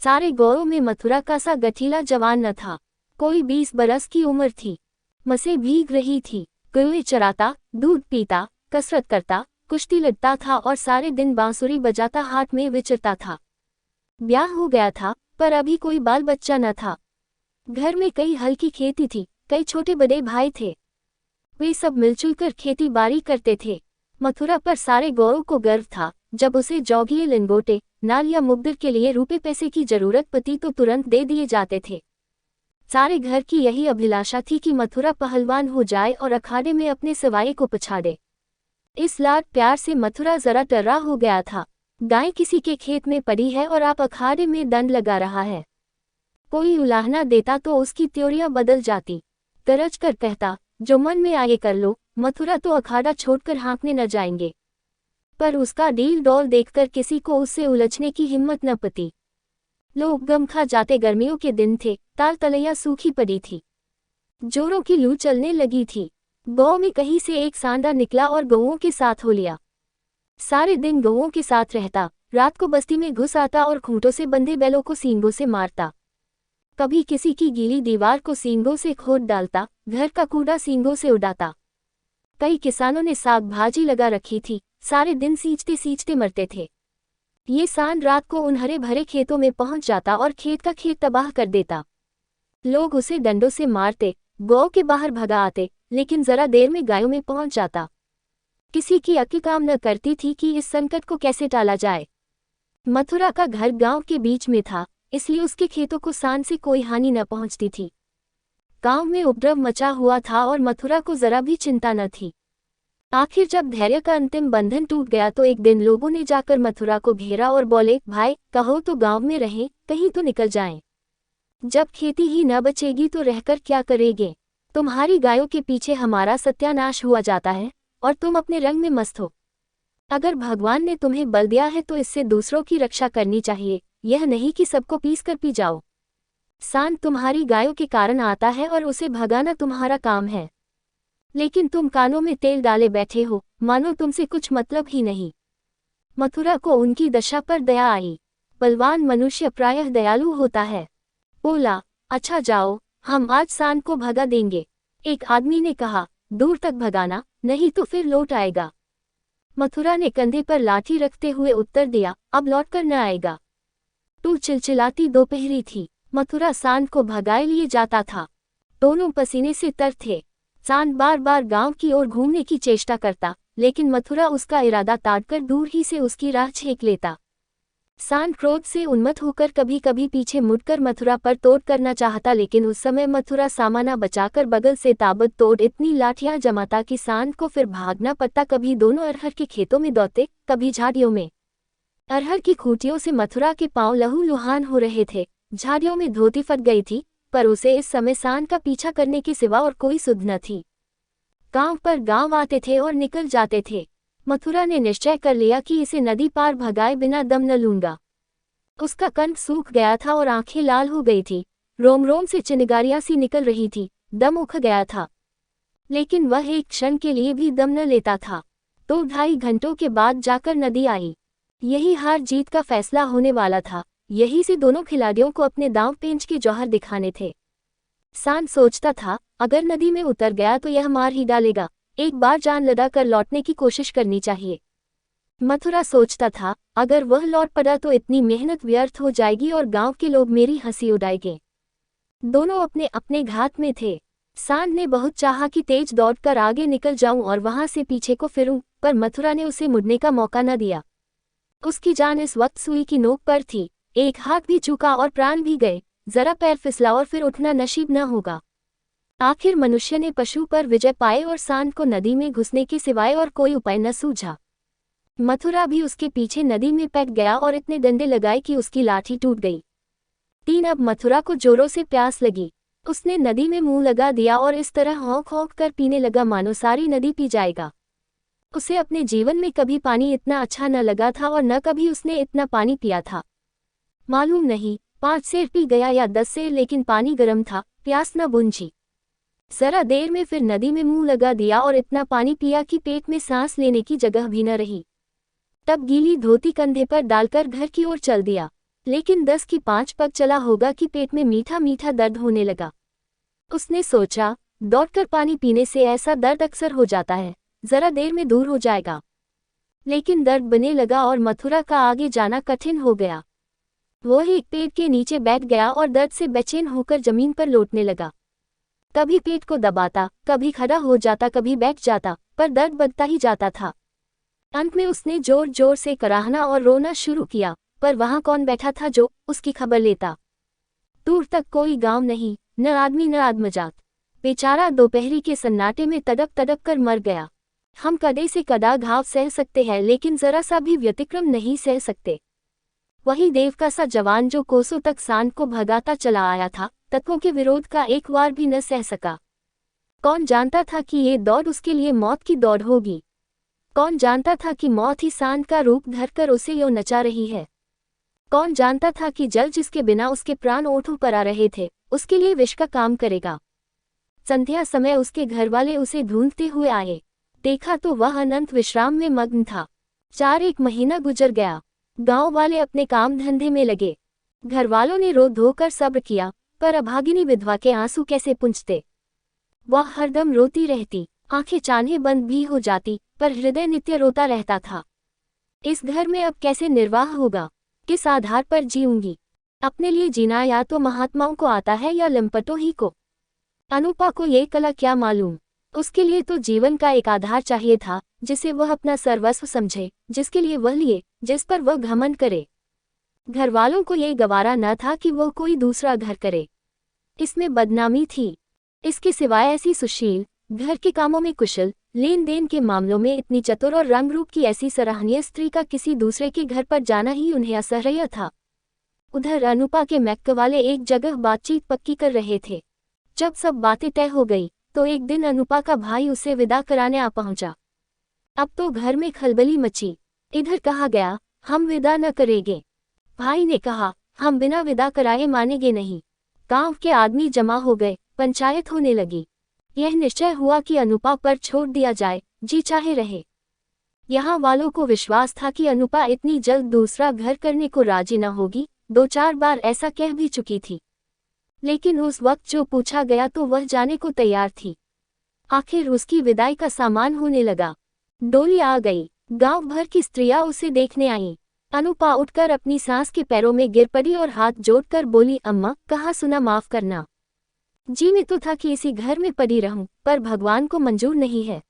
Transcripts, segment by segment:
सारे गौरों में मथुरा का सा गठीला जवान न था। कोई 20 बरस की उम्र थी। मसें भीग रही थी। कुएं चराता, दूध पीता, कसरत करता, कुश्ती लड़ता था और सारे दिन बांसुरी बजाता हाट में विचरता था। ब्याह हो गया था, पर अभी कोई बाल बच्चा न था। घर में कई हल की खेती थी, कई छोटे बड़े भाई थे। वे सब मिलजुल कर खेती बाड़ी करते थे। मथुरा पर सारे गौरों को गर्व था। जब उसे जौगिए, लिंगोटे, नाल या मुद्दर के लिए रुपए पैसे की जरूरत पड़ती तो तुरंत दे दिए जाते थे। सारे घर की यही अभिलाषा थी कि मथुरा पहलवान हो जाए और अखाड़े में अपने सवाई को पछाड़े। इस लाड प्यार से मथुरा जरा टर्रा हो गया था। गाय किसी के खेत में पड़ी है और आप अखाड़े में दंड लगा रहा है। कोई उलाहना देता तो उसकी त्योरियां बदल जाती। गरज कर कहता, जो मन में आगे कर लो, मथुरा तो अखाड़ा छोड़कर हाँकने न जाएंगे। पर उसका डील डौल देखकर किसी को उससे उलझने की हिम्मत न पती। लोग गम खा जाते। गर्मियों के दिन थे, ताल तलैया सूखी पड़ी थी, जोरों की लू चलने लगी थी। गांव में कहीं से एक सांडा निकला और गऊओं के साथ हो लिया। सारे दिन गऊओं के साथ रहता, रात को बस्ती में घुस आता और खूंटों से बंधे बैलों को सींगों से मारता। कभी किसी की गीली दीवार को सींगों से खोद डालता, घर का कूड़ा सींगों से उड़ाता। कई किसानों ने साग भाजी लगा रखी थी, सारे दिन सींचते सींचते मरते थे। ये सांड रात को उन हरे भरे खेतों में पहुंच जाता और खेत का खेत तबाह कर देता। लोग उसे डंडों से मारते, गौ के बाहर भगा आते, लेकिन जरा देर में गायों में पहुंच जाता। किसी की अक्ल काम न करती थी कि इस संकट को कैसे टाला जाए। मथुरा का घर गांव के बीच में था, इसलिए उसके खेतों को सांड से कोई हानि न पहुंचती थी। गांव में उपद्रव मचा हुआ था और मथुरा को जरा भी चिंता न थी। आखिर जब धैर्य का अंतिम बंधन टूट गया तो एक दिन लोगों ने जाकर मथुरा को घेरा और बोले, भाई कहो तो गांव में रहें, कहीं तो निकल जाएं। जब खेती ही न बचेगी तो रहकर क्या करेंगे? तुम्हारी गायों के पीछे हमारा सत्यानाश हुआ जाता है और तुम अपने रंग में मस्त हो। अगर भगवान ने तुम्हें बल दिया है तो इससे दूसरों की रक्षा करनी चाहिए, यह नहीं कि सबको पीस कर पी जाओ। सांड तुम्हारी गायों के कारण आता है और उसे भगाना तुम्हारा काम है, लेकिन तुम कानों में तेल डाले बैठे हो, मानो तुमसे कुछ मतलब ही नहीं। मथुरा को उनकी दशा पर दया आई। बलवान मनुष्य प्रायः दयालु होता है। बोला, अच्छा जाओ, हम आज सांड को भगा देंगे। एक आदमी ने कहा, दूर तक भगाना, नहीं तो फिर लौट आएगा। मथुरा ने कंधे पर लाठी रखते हुए उत्तर दिया, अब लौटकर न आएगा। तू चिलचिलाती दोपहरी थी। मथुरा सांड को भगाए लिए जाता था। दोनों पसीने से तर थे। सांड बार बार गांव की ओर घूमने की चेष्टा करता, लेकिन मथुरा उसका इरादा ताड़कर दूर ही से उसकी राह छेक लेता। सांड क्रोध से उन्मत्त होकर कभी कभी पीछे मुड़कर मथुरा पर तोड़ करना चाहता, लेकिन उस समय मथुरा सामाना बचाकर बगल से ताबड़तोड़ इतनी लाठियां जमाता कि सांड को फिर भागना पड़ता। कभी दोनों अरहर के खेतों में दौड़ते, कभी झाड़ियों में। अरहर की खूंटियों से मथुरा के पांव लहूलुहान हो रहे थे। झाड़ियों में धोती फट गई थी, पर उसे इस समय सांड का पीछा करने के सिवा और कोई सुध न थी। गांव पर गांव आते थे और निकल जाते थे। मथुरा ने निश्चय कर लिया कि इसे नदी पार भगाए बिना दम न लूंगा। उसका कंठ सूख गया था और आंखें लाल हो गई थी। रोम रोम से चिंगारियां सी निकल रही थी। दम उख गया था, लेकिन वह एक क्षण के लिए भी दम न लेता था। 2-2.5 घंटों के बाद जाकर नदी आई। यही हार जीत का फैसला होने वाला था। यही से दोनों खिलाड़ियों को अपने दांव पेंच के जौहर दिखाने थे। सांड सोचता था, अगर नदी में उतर गया तो यह मार ही डालेगा, एक बार जान लड़ा कर लौटने की कोशिश करनी चाहिए। मथुरा सोचता था, अगर वह लौट पड़ा तो इतनी मेहनत व्यर्थ हो जाएगी और गांव के लोग मेरी हंसी उड़ाएंगे। दोनों अपने अपने घात में थे। सांड ने बहुत चाहा कि तेज दौड़कर आगे निकल जाऊं और वहां से पीछे को फिरूं, पर मथुरा ने उसे मुड़ने का मौका न दिया। उसकी जान इस वक्त सुई की नोक पर थी। एक हाथ भी चूका और प्राण भी गए। जरा पैर फिसला और फिर उठना नसीब न होगा। आखिर मनुष्य ने पशु पर विजय पाए और सांड को नदी में घुसने के सिवाय और कोई उपाय न सूझा। मथुरा भी उसके पीछे नदी में पैट गया और इतने डंडे लगाए कि उसकी लाठी टूट गई। अब मथुरा को जोरों से प्यास लगी। उसने नदी में मुंह लगा दिया और इस तरह हौंक हौंक कर पीने लगा मानो सारी नदी पी जाएगा। उसे अपने जीवन में कभी पानी इतना अच्छा न लगा था और न कभी उसने इतना पानी पिया था। मालूम नहीं 5 सेर पी गया या 10 सेर, लेकिन पानी गर्म था, प्यास न बुझी। जरा देर में फिर नदी में मुंह लगा दिया और इतना पानी पिया कि पेट में सांस लेने की जगह भी न रही। तब गीली धोती कंधे पर डालकर घर की ओर चल दिया। लेकिन 10 की 5 पग चला होगा कि पेट में मीठा मीठा दर्द होने लगा। उसने सोचा, दौड़कर पानी पीने से ऐसा दर्द अक्सर हो जाता है, जरा देर में दूर हो जाएगा। लेकिन दर्द बने लगा और मथुरा का आगे जाना कठिन हो गया। वो एक पेड़ के नीचे बैठ गया और दर्द से बेचैन होकर जमीन पर लौटने लगा। कभी पेट को दबाता, कभी खड़ा हो जाता, कभी बैठ जाता, पर दर्द बढ़ता ही जाता था। अंत में उसने जोर जोर से कराहना और रोना शुरू किया, पर वहां कौन बैठा था जो उसकी खबर लेता। दूर तक कोई गांव नहीं, न आदमी न आदमजात। बेचारा दोपहरी के सन्नाटे में तड़प तड़प कर मर गया। हम कड़े से कड़ा घाव सह सकते हैं, लेकिन जरा सा भी व्यतिक्रम नहीं सह सकते। वही देव का सा जवान जो कोसों तक सांड को भगाता चला आया था, तत्वों के विरोध का एक वार भी न सह सका। कौन जानता था कि ये दौड़ उसके लिए मौत की दौड़ होगी। कौन जानता था कि मौत ही सांड का रूप धरकर उसे यूं नचा रही है। कौन जानता था कि जल जिसके बिना उसके प्राण ओठों पर आ रहे थे, उसके लिए विष का काम करेगा। संध्या समय उसके घरवाले उसे ढूंढते हुए आए। देखा तो वह अनंत विश्राम में मग्न था। 1 महीना गुजर गया। गांव वाले अपने काम धंधे में लगे। घरवालों ने रो धोकर सब्र किया, पर अभागिनी विधवा के आंसू कैसे पुंजते। वह हरदम रोती रहती, आंखें चाहे बंद भी हो जाती, पर हृदय नित्य रोता रहता था। इस घर में अब कैसे निर्वाह होगा, किस आधार पर जीऊंगी। अपने लिए जीना या तो महात्माओं को आता है या लंपटों ही को। अनुपा को ये कला क्या मालूम। उसके लिए तो जीवन का एक आधार चाहिए था, जिसे वह अपना सर्वस्व समझे, जिसके लिए वह लिए, जिस पर वह घमंड करे। घरवालों को ये गवारा न था कि वह कोई दूसरा घर करे। इसमें बदनामी थी। इसके सिवाय ऐसी सुशील, घर के कामों में कुशल, लेन देन के मामलों में इतनी चतुर और रंग रूप की ऐसी सराहनीय स्त्री का किसी दूसरे के घर पर जाना ही उन्हें असह्य था। उधर अनुपा के मैक्क वाले एक जगह बातचीत पक्की कर रहे थे। जब सब बातें तय हो गई, तो एक दिन अनुपा का भाई उसे विदा कराने आ पहुंचा। अब तो घर में खलबली मची। इधर कहा गया, हम विदा न करेंगे। भाई ने कहा, हम बिना विदा कराए मानेंगे नहीं। गांव के आदमी जमा हो गए, पंचायत होने लगी। यह निश्चय हुआ कि अनुपा पर छोड़ दिया जाए, जी चाहे रहे। यहाँ वालों को विश्वास था कि अनुपा इतनी जल्द दूसरा घर करने को राजी न होगी। 2-4 बार ऐसा कह भी चुकी थी। लेकिन उस वक्त जो पूछा गया तो वह जाने को तैयार थी। आखिर उसकी विदाई का सामान होने लगा। डोली आ गई। गांव भर की स्त्रियां उसे देखने आईं। अनुपा उठकर अपनी सास के पैरों में गिर पड़ी और हाथ जोड़कर बोली, अम्मा, कहाँ सुना, माफ करना। जी में तो था कि इसी घर में पड़ी रहूं, पर भगवान को मंजूर नहीं है।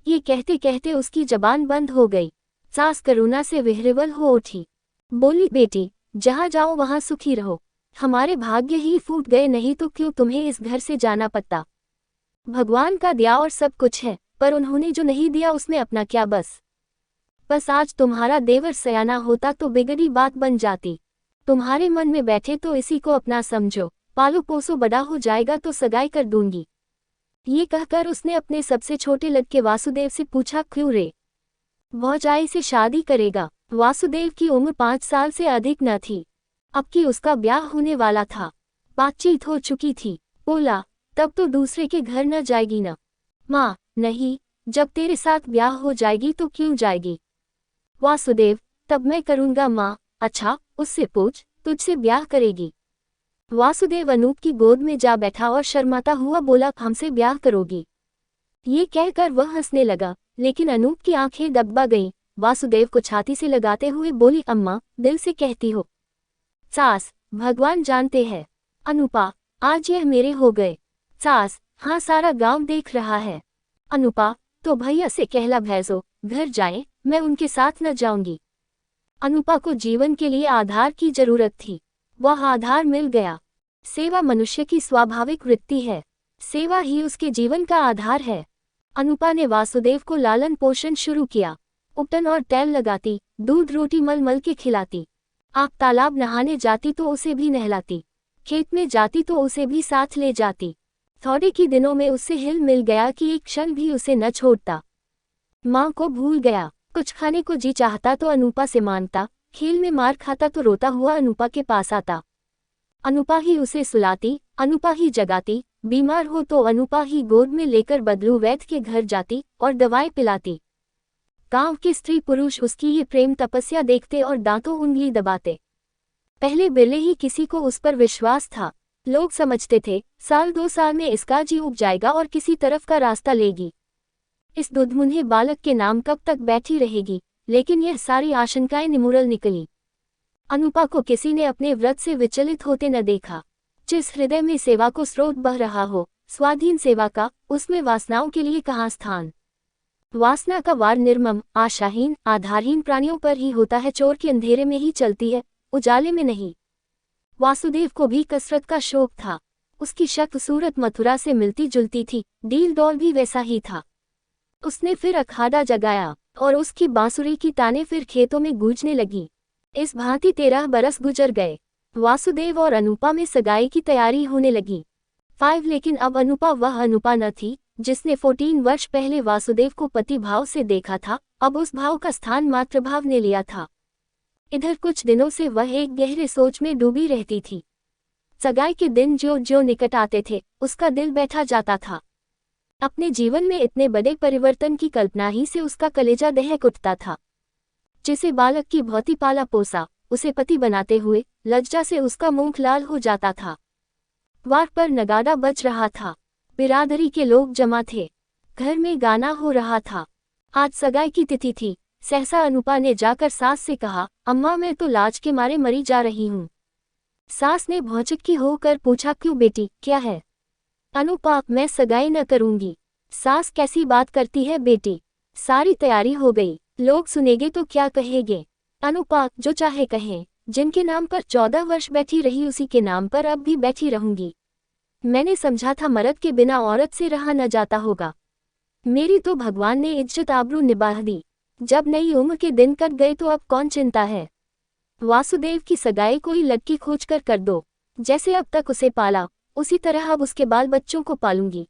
ये कहते कहते उसकी जबान बंद हो गई। सास करुणा से विह्वल हो उठी। बोली, बेटी, जहाँ जाओ वहाँ सुखी रहो। हमारे भाग्य ही फूट गए, नहीं तो क्यों तुम्हें इस घर से जाना पड़ता। भगवान का दिया और सब कुछ है, पर उन्होंने जो नहीं दिया उसमें अपना क्या बस। बस आज तुम्हारा देवर सयाना होता तो बिगड़ी बात बन जाती। तुम्हारे मन में बैठे तो इसी को अपना समझो। पालो पोसो बड़ा हो जाएगा तो सगाई कर दूंगी। ये कहकर उसने अपने सबसे छोटे लड़के वासुदेव से पूछा, क्यों रे? भौजाई से शादी करेगा? वासुदेव की उम्र 5 साल से अधिक न थी। अब कि उसका ब्याह होने वाला था। बातचीत हो चुकी थी। बोला, तब तो दूसरे के घर न जाएगी न? माँ, नहीं, जब तेरे साथ ब्याह हो जाएगी तो क्यों जाएगी? वासुदेव, तब मैं करूँगा माँ। अच्छा, उससे पूछ, तुझसे ब्याह करेगी? वासुदेव अनूप की गोद में जा बैठा और शर्माता हुआ बोला, हमसे ब्याह करोगी? ये कहकर वह हंसने लगा, लेकिन अनूप की आंखें दबा गईं। वासुदेव को छाती से लगाते हुए बोली, अम्मा, दिल से कहती हो। सास, भगवान जानते हैं। अनुपा, आज यह मेरे हो गए। सास, हाँ, सारा गांव देख रहा है। अनुपा, तो भैया से कहला भेजो, घर जाएं, मैं उनके साथ न जाऊंगी। अनुपा को जीवन के लिए आधार की जरूरत थी। वह आधार मिल गया। सेवा मनुष्य की स्वाभाविक वृत्ति है। सेवा ही उसके जीवन का आधार है। अनुपा ने वासुदेव को लालन पोषण शुरू किया। उपटन और तेल लगाती, दूध रोटी मल मल के खिलाती। आप तालाब नहाने जाती तो उसे भी नहलाती। खेत में जाती तो उसे भी साथ ले जाती। थोड़े की दिनों में उससे हिल मिल गया कि एक क्षण भी उसे न छोड़ता। माँ को भूल गया। कुछ खाने को जी चाहता तो अनुपा से मांगता, खेल में मार खाता तो रोता हुआ अनुपा के पास आता। अनुपा ही उसे सुलाती, अनुपा ही जगाती, बीमार हो तो अनुपा ही गोद में लेकर बदलू वैद्य के घर जाती और दवाएं पिलाती। गांव के स्त्री पुरुष उसकी ये प्रेम तपस्या देखते और दांतों उंगली दबाते। पहले बिरले ही किसी को उस पर विश्वास था। लोग समझते थे साल 2 साल में इसका जी उग जाएगा और किसी तरफ का रास्ता लेगी। इस दुधमुंहे बालक के नाम कब तक बैठी रहेगी, लेकिन यह सारी आशंकाएं निमुरल निकली। अनुपा को किसी ने अपने व्रत से विचलित होते न देखा। जिस हृदय में सेवा को स्रोत बह रहा हो, स्वाधीन सेवा का, उसमें वासनाओं के लिए कहाँ स्थान। वासना का वार निर्मम, आशाहीन, आधारहीन प्राणियों पर ही होता है। चोर के अंधेरे में ही चलती है, उजाले में नहीं। वासुदेव को भी कसरत का शौक था। उसकी शक्ल सूरत मथुरा से मिलती जुलती थी, डील डौल भी वैसा ही था। उसने फिर अखाड़ा जगाया और उसकी बांसुरी की तानें फिर खेतों में गूंजने लगी। इस भांति 13 बरस गुजर गए। वासुदेव और अनुपा में सगाई की तैयारी होने लगी। 5 लेकिन अब अनुपा वह अनुपा न थी जिसने 14 वर्ष पहले वासुदेव को पति भाव से देखा था। अब उस भाव का स्थान मातृभाव ने लिया था। इधर कुछ दिनों से वह एक गहरे सोच में डूबी रहती थी। सगाई के दिन जो जो निकट आते थे, उसका दिल बैठा जाता था। अपने जीवन में इतने बड़े परिवर्तन की कल्पना ही से उसका कलेजा दहक उठता था। जिसे बालक की भौती पाला पोसा, उसे पति बनाते हुए लज्जा से उसका मुंह लाल हो जाता था। द्वार पर नगाड़ा बज रहा था। बिरादरी के लोग जमा थे। घर में गाना हो रहा था। आज सगाई की तिथि थी। सहसा अनुपा ने जाकर सास से कहा, अम्मा मैं तो लाज के मारे मरी जा रही हूँ। सास ने भौचक्की होकर पूछा, क्यों बेटी, क्या है? अनुपा, मैं सगाई न करूंगी। सास, कैसी बात करती है बेटी, सारी तैयारी हो गई, लोग सुनेंगे तो क्या कहेंगे? अनुपा, जो चाहे कहें, जिनके नाम पर 14 वर्ष बैठी रही उसी के नाम पर अब भी बैठी रहूंगी। मैंने समझा था मर्द के बिना औरत से रहा न जाता होगा। मेरी तो भगवान ने इज्जत आबरू निभाह दी। जब नई उम्र के दिन कट गए तो अब कौन चिंता है। वासुदेव की सगाई कोई लड़की खोजकर कर दो। जैसे अब तक उसे पाला, उसी तरह अब उसके बाल बच्चों को पालूंगी।